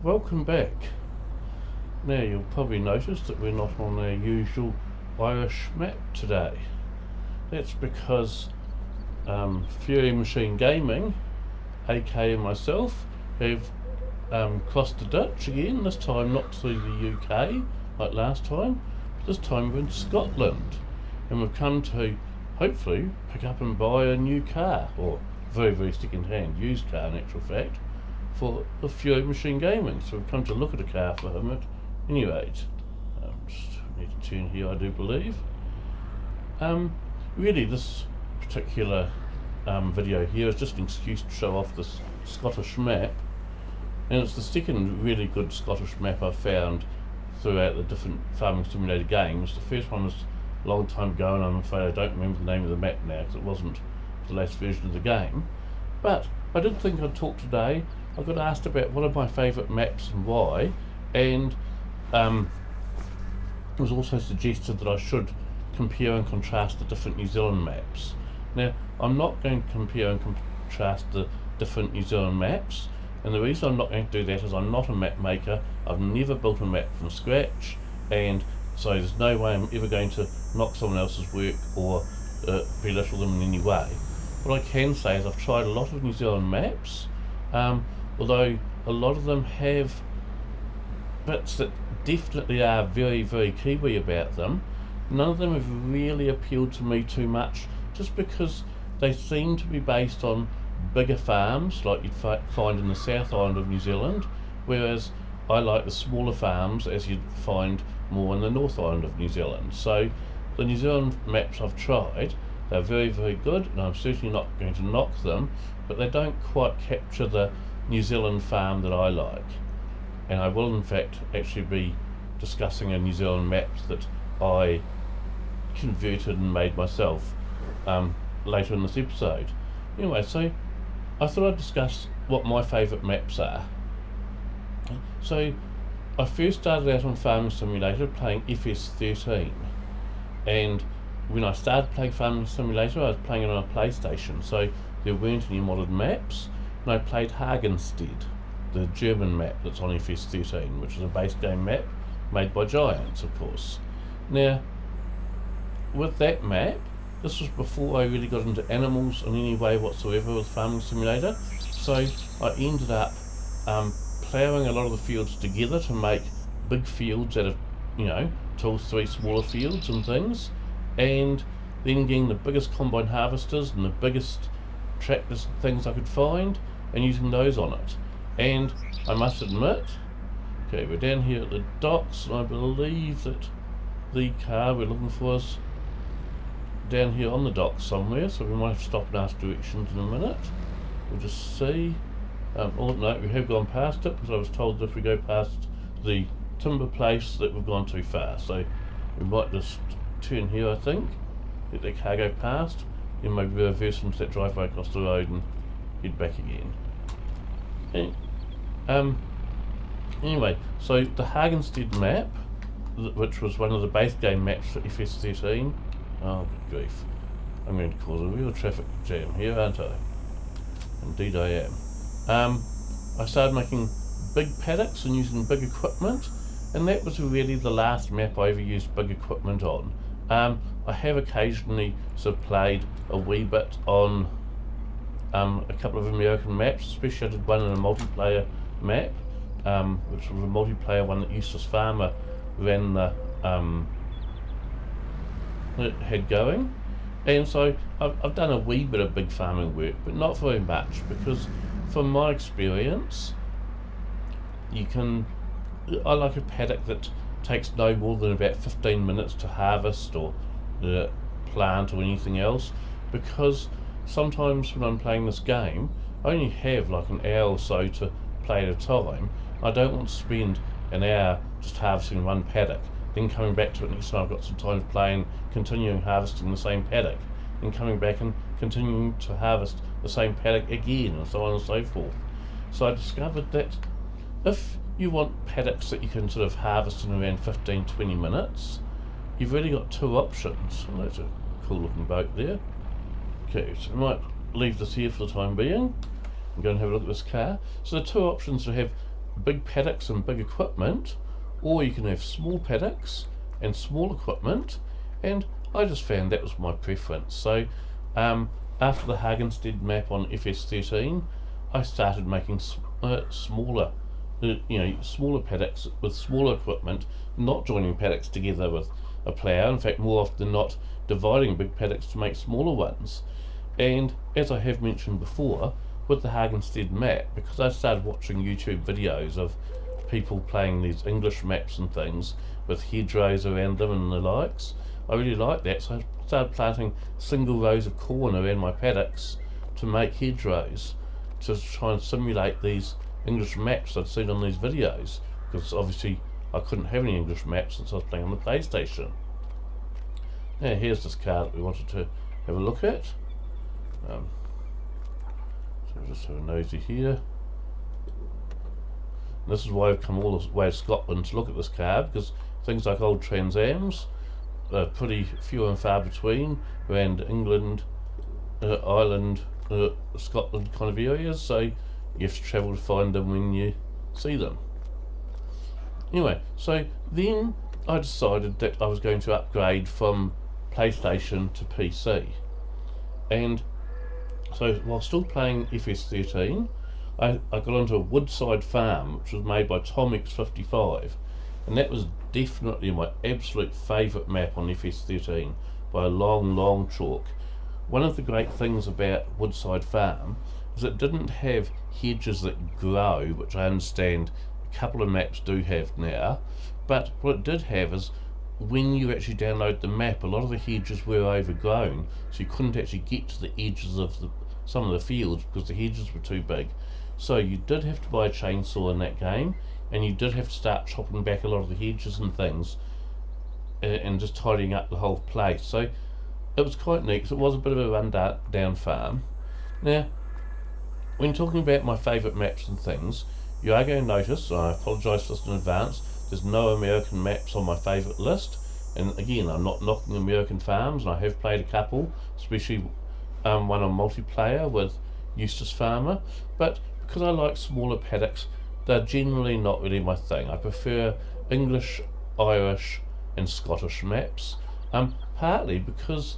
Welcome back. Now you'll probably notice that we're not on our usual Irish map today. That's because Fury Machine Gaming, aka myself, have crossed the ditch again, this time not to the UK like last time, but this time we're in Scotland, and we've come to hopefully pick up and buy a new car, or very second hand used car in actual fact, for the Fury Machine Gaming. So we've come to look at a car for him at any rate. Just need to turn here, I do believe. Really, this particular video here is just an excuse to show off this Scottish map, and it's the second really good Scottish map I've found throughout the different Farming Simulator games. The first one was a long time ago, and I'm afraid I don't remember the name of the map now because it wasn't the last version of the game. But I did think I'd talk today. I got asked about one of my favourite maps and why, and it was also suggested that I should compare and contrast the different New Zealand maps. Now, I'm not going to compare and contrast the different New Zealand maps, and the reason I'm not going to do that is I'm not a map maker. I've never built a map from scratch, and so there's no way I'm ever going to knock someone else's work or belittle them in any way. What I can say is I've tried a lot of New Zealand maps, although a lot of them have bits that definitely are very Kiwi about them. None of them have really appealed to me too much, just because they seem to be based on bigger farms like you'd find in the South Island of New Zealand, whereas I like the smaller farms as you'd find more in the North Island of New Zealand. So the New Zealand maps I've tried, they're very good, and I'm certainly not going to knock them, but they don't quite capture the New Zealand farm that I like. And I will in fact actually be discussing a New Zealand map that I converted and made myself later in this episode. Anyway, so I thought I'd discuss what my favourite maps are. So I first started out on Farming Simulator playing FS13, and when I started playing Farming Simulator I was playing it on a PlayStation, so there weren't any modded maps, and I played Hagenstedt, the German map that's on FS13, which is a base game map made by Giants, of course. Now, with that map, this was before I really got into animals in any way whatsoever with Farming Simulator, so I ended up ploughing a lot of the fields together to make big fields out of, 2 or 3 smaller fields and things, and then getting the biggest combine harvesters and the biggest tractors and things I could find and using those on it. And I must admit, okay, we're down here at the docks, and I believe that the car we're looking for is down here on the docks somewhere, so we might have to stop and ask directions in a minute. We'll just see. Oh no, we have gone past it, because I was told that if we go past the timber place that we've gone too far, so we might just turn here, I think, let the car go past, then maybe reverse into that driveway across the road and head back again. Anyway, so the Hagenstedt map, which was one of the base game maps for FS13, oh good grief, I'm going to cause a real traffic jam here, aren't I? Indeed I am. I started making big paddocks and using big equipment, and that was really the last map I ever used big equipment on. I have occasionally sort of played a wee bit on a couple of American maps, especially I did one in a multiplayer map, which was a multiplayer one that Eustace Farmer ran the had going, and so I've done a wee bit of big farming work, but not very much, because from my experience I like a paddock that takes no more than about 15 minutes to harvest or plant or anything else, because sometimes when I'm playing this game I only have like an hour or so to play at a time. I don't want to spend an hour just harvesting one paddock, then coming back to it next time I've got some time to play and continuing harvesting the same paddock, then coming back and continuing to harvest the same paddock again, and so on and so forth. So I discovered that if you want paddocks that you can sort of harvest in around 15-20 minutes, you've really got 2 options. Well, that's a cool looking boat there. Okay, so I might leave this here for the time being and go and have a look at this car. So the 2 options to have big paddocks and big equipment, or you can have small paddocks and small equipment, and I just found that was my preference. So after the Hagenstead map on FS13, I started making smaller smaller paddocks with smaller equipment, not joining paddocks together with a plough. In fact, more often than not, dividing big paddocks to make smaller ones. And as I have mentioned before, with the Hagenstead map, because I started watching YouTube videos of people playing these English maps and things with hedgerows around them and the likes, I really liked that, so I started planting single rows of corn around my paddocks to make hedgerows, to try and simulate these English maps I'd seen on these videos, because obviously I couldn't have any English maps since I was playing on the PlayStation. Now here's this car that we wanted to have a look at. So we'll just have a nosy here. And this is why I've come all the way to Scotland to look at this car, because things like old Trans Ams are pretty few and far between around England, Ireland, Scotland kind of areas, so you have to travel to find them when you see them. Anyway, so then I decided that I was going to upgrade from PlayStation to PC, and so while still playing FS13, I got onto a Woodside Farm, which was made by Tom X55, and that was definitely my absolute favourite map on FS13 by a long chalk. One of the great things about Woodside Farm is it didn't have hedges that grow, which I understand a couple of maps do have now, but what it did have is when you actually download the map, a lot of the hedges were overgrown, so you couldn't actually get to the edges of some of the fields because the hedges were too big. So you did have to buy a chainsaw in that game, and you did have to start chopping back a lot of the hedges and things, and just tidying up the whole place. So it was quite neat, because it was a bit of a run-down farm. Now, when talking about my favourite maps and things, you are going to notice, and I apologise for this in advance, there's no American maps on my favourite list. And again, I'm not knocking American farms, and I have played a couple, especially one on multiplayer with Eustace Farmer, but because I like smaller paddocks, they're generally not really my thing. I prefer English, Irish and Scottish maps, partly because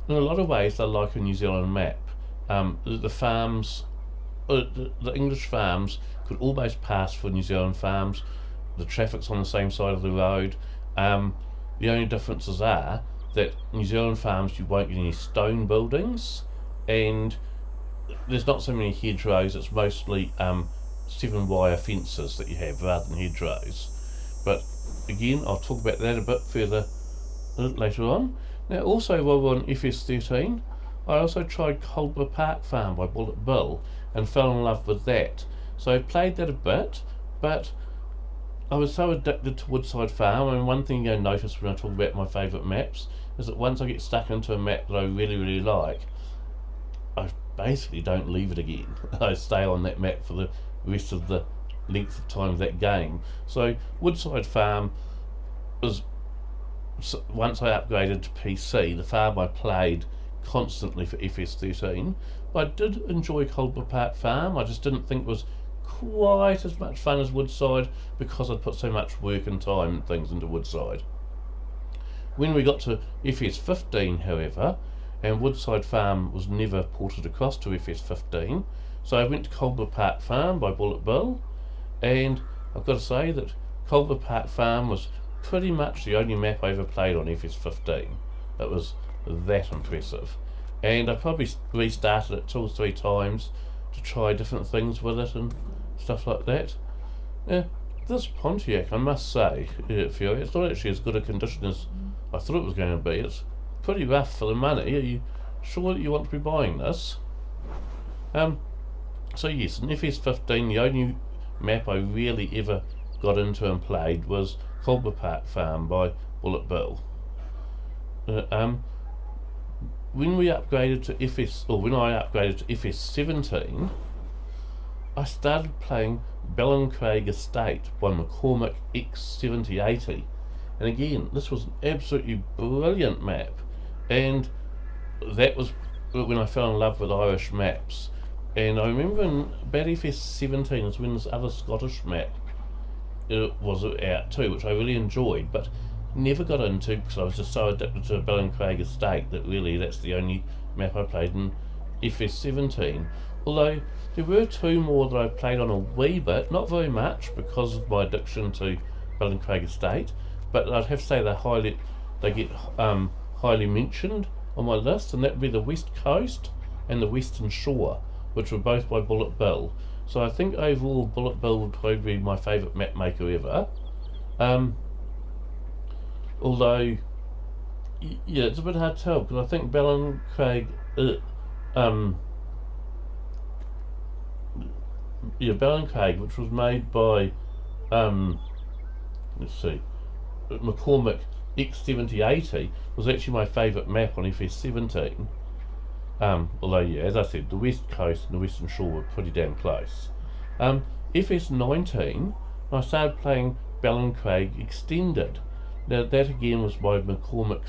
in a lot of ways they're like a New Zealand map. The farms, the English farms could almost pass for New Zealand farms. The traffic's on the same side of the road. The only differences are that New Zealand farms, you won't get any stone buildings, and there's not so many hedgerows. It's mostly 7-wire fences that you have rather than hedgerows. But again, I'll talk about that a bit further later on. Now also, while we're on FS13, I also tried Coldborough Park Farm by Bullet Bill and fell in love with that. So I played that a bit, but I was so addicted to Woodside Farm, and one thing you'll notice when I talk about my favourite maps is that once I get stuck into a map that I really like, I basically don't leave it again. I stay on that map for the rest of the length of time of that game. So Woodside Farm was, once I upgraded to PC, the farm I played constantly for FS13. But I did enjoy Coldborough Park Farm. I just didn't think it was quite as much fun as Woodside because I'd put so much work and time and things into Woodside. When we got to FS15, however, and Woodside Farm was never ported across to FS15, so I went to Coldborough Park Farm by Bullet Bill, and I've got to say that Coldborough Park Farm was pretty much the only map I ever played on FS15. It was that impressive, and I probably restarted it 2 or 3 times to try different things with it and stuff like that. This Pontiac, I must say, Fury, it's not actually as good a condition as I thought it was going to be. It's pretty rough for the money. Are you sure that you want to be buying this? So yes, in FS15, the only map I really ever got into and played was Coldborough Park Farm by Bullet Bill. When we upgraded to when I upgraded to FS17, I started playing Ballincraig Estate by McCormick X7080, and again, this was an absolutely brilliant map, and that was when I fell in love with Irish maps. And I remember in Battlefest 17 is when this other Scottish map was out too, which I really enjoyed, but never got into because I was just so addicted to Ballincraig Estate that really that's the only map I played in FS 17. Although there were two more that I played on a wee bit, not very much because of my addiction to Ballincraig Estate, but I'd have to say they get highly mentioned on my list, and that would be the West Coast and the Western Shore, which were both by Bullet Bill. So I think overall Bullet Bill would probably be my favourite map maker ever. Although, yeah, it's a bit hard to tell because I think Ballincraig, Ballincraig, which was made by, let's see, McCormick X7080, was actually my favourite map on FS 17. Although, yeah, as I said, the West Coast and the Western Shore were pretty damn close. FS 19, I started playing Ballincraig Extended. Now, that again was by McCormick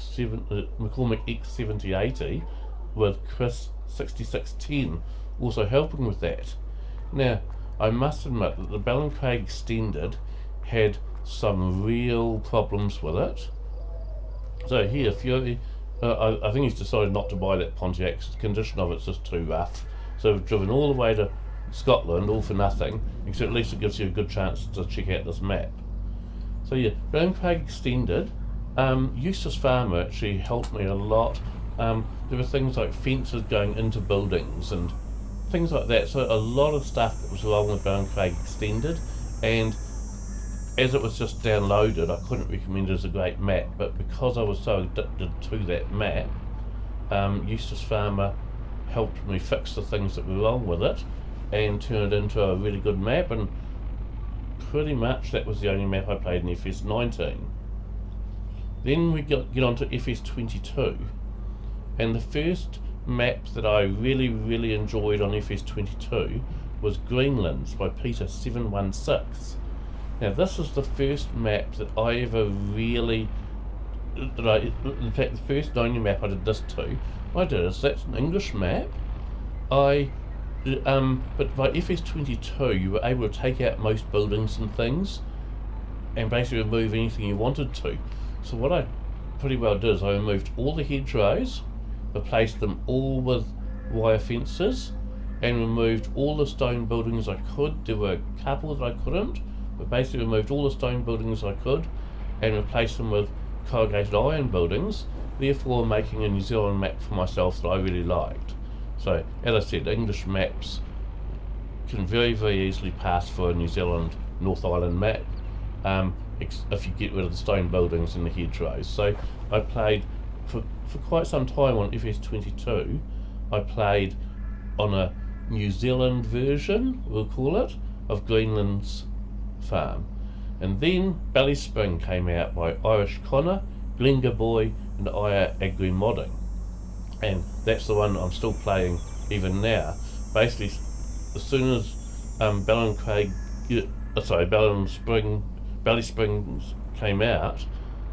X7080 with Chris 6610 also helping with that. Now, I must admit that the Ballincraig Extended had some real problems with it. So here, Fury, I think he's decided not to buy that Pontiac. The condition of it's just too rough. So we've driven all the way to Scotland, all for nothing, except at least it gives you a good chance to check out this map. So yeah, Ballincraig Extended, Eustace Farmer actually helped me a lot. There were things like fences going into buildings and things like that. So a lot of stuff that was wrong with Ballincraig Extended, and as it was just downloaded, I couldn't recommend it as a great map, but because I was so addicted to that map, Eustace Farmer helped me fix the things that were wrong with it and turn it into a really good map, and pretty much that was the only map I played in FS 19. Then we get on to FS 22, and the first map that I really enjoyed on FS 22 was Greenlands by Peter 716. Now this is the first map that I ever really, in fact the first and only map I did this to, that's an English map. But by FS 22 you were able to take out most buildings and things and basically remove anything you wanted to. So what I pretty well did is I removed all the hedgerows, replaced them all with wire fences, and removed all the stone buildings I could. There were a couple that I couldn't, but basically removed all the stone buildings I could and replaced them with corrugated iron buildings, therefore making a New Zealand map for myself that I really liked. So, as I said, English maps can very easily pass for a New Zealand North Island map if you get rid of the stone buildings and the hedgerows. So I played for quite some time on FS 22. I played on a New Zealand version, we'll call it, of Greenland's Farm. And then Ballyspring came out by Irish Connor, Glenga Boy and Aya Agri Modding. And that's the one I'm still playing even now. Basically, as soon as Ballysprings came out,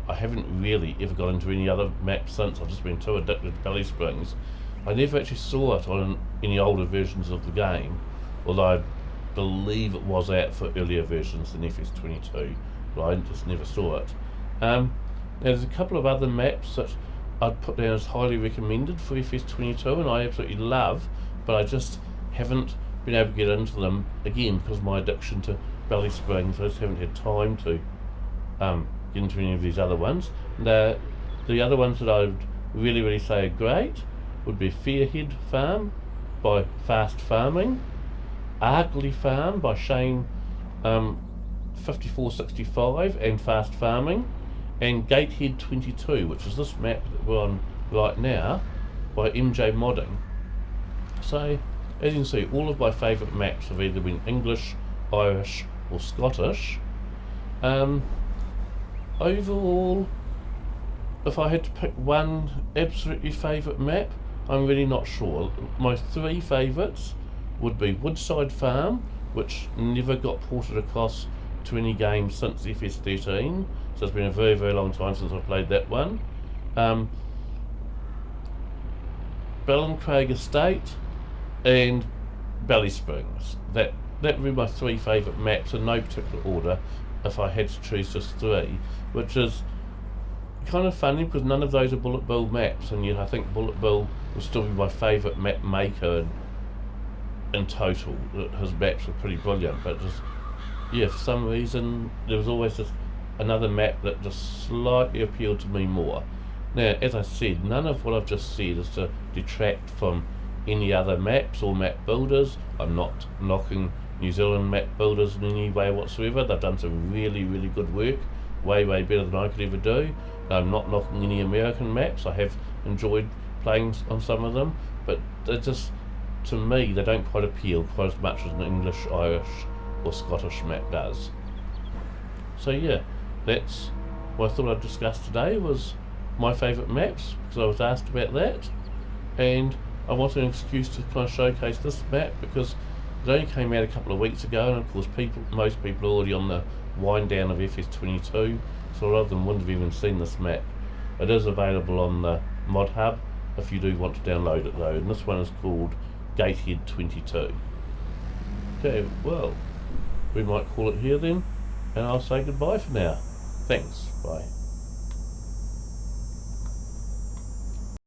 I haven't really ever got into any other maps since. I've just been too addicted to Ballysprings. I never actually saw it on any older versions of the game, although I believe it was out for earlier versions than FS 22, but I just never saw it. Now there's a couple of other maps that I'd put down as highly recommended for FS 22 and I absolutely love, but I just haven't been able to get into them, again because of my addiction to Ballysprings. I just haven't had time to get into any of these other ones. The other ones that I'd really say are great would be Fairhead Farm by Fast Farming, Arkley Farm by Shane 5465 and Fast Farming, and Gatehead 22, which is this map that we're on right now, by MJ Modding. So, as you can see, all of my favourite maps have either been English, Irish or Scottish. Overall, if I had to pick one absolutely favourite map, I'm really not sure. My three favourites would be Woodside Farm, which never got ported across to any game since FS 13, so it's been a very long time since I played that one. Ballincraig Estate and Belly Springs. That would be my 3 favourite maps in no particular order if I had to choose just 3, which is kind of funny because none of those are Bullet Bill maps, and yet I think Bullet Bill would still be my favourite map maker in total. His maps are pretty brilliant, but just, yeah, for some reason there was always just another map that just slightly appealed to me more. Now, as I said, none of what I've just said is to detract from any other maps or map builders. I'm not knocking New Zealand map builders in any way whatsoever. They've done some really, really good work, way better than I could ever do. I'm not knocking any American maps. I have enjoyed playing on some of them, but they're just, to me, they don't quite appeal quite as much as an English, Irish or Scottish map does. So yeah, that's what I thought I'd discuss today, was my favourite maps, because I was asked about that, and I wanted an excuse to kind of showcase this map because it only came out a couple of weeks ago, and of course most people are already on the wind down of FS22, so a lot of them wouldn't have even seen this map. It is available on the Mod Hub if you do want to download it though, and this one is called Gatehead 22. Okay, well, we might call it here then, and I'll say goodbye for now. Thanks, bye.